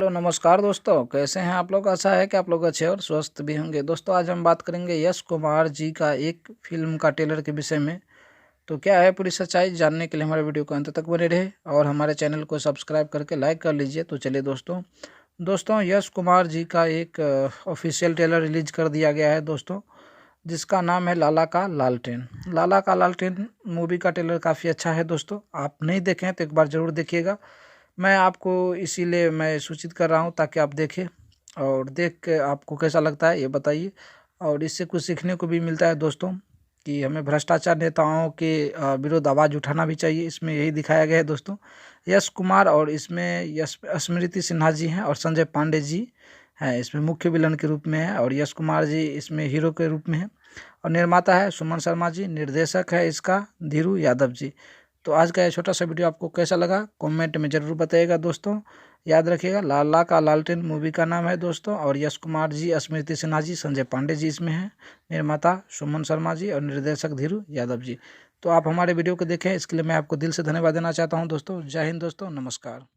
Hello नमस्कार दोस्तों, कैसे हैं आप लोग। आशा है कि आप लोग अच्छे और स्वस्थ भी होंगे। दोस्तों आज हम बात करेंगे यश कुमार जी का एक फिल्म का ट्रेलर के विषय में। तो क्या है पूरी सच्चाई जानने के लिए हमारे वीडियो को अंत तक बने रहे और हमारे चैनल को सब्सक्राइब करके लाइक कर लीजिए। तो चलिए दोस्तों यश कुमार जी का एक ऑफिशियल ट्रेलर रिलीज कर दिया गया है दोस्तों, जिसका नाम है लाला का लालटेन। लाला का लालटेन मूवी का ट्रेलर काफ़ी अच्छा है दोस्तों, आप नहीं देखें तो एक बार ज़रूर देखिएगा। मैं आपको इसीलिए मैं सूचित कर रहा हूं ताकि आप देखें और देख के आपको कैसा लगता है ये बताइए। और इससे कुछ सीखने को भी मिलता है दोस्तों कि हमें भ्रष्टाचार नेताओं के विरुद्ध आवाज़ उठाना भी चाहिए। इसमें यही दिखाया गया है दोस्तों। यश कुमार और इसमें यश स्मृति सिन्हा जी हैं और संजय पांडे जी हैं इसमें मुख्य विलन के रूप में है, और यश कुमार जी इसमें हीरो के रूप में है। और निर्माता है सुमन शर्मा जी, निर्देशक है इसका धीरू यादव जी। तो आज का ये छोटा सा वीडियो आपको कैसा लगा कमेंट में ज़रूर बताइएगा दोस्तों। याद रखिएगा लाला का लालटेन मूवी का नाम है दोस्तों, और यश कुमार जी, स्मृति सिन्हा जी, संजय पांडे जी इसमें हैं। निर्माता सुमन शर्मा जी और निर्देशक धीरू यादव जी। तो आप हमारे वीडियो को देखें, इसके लिए मैं आपको दिल से धन्यवाद देना चाहता हूँ दोस्तों। जय हिंद दोस्तों, नमस्कार।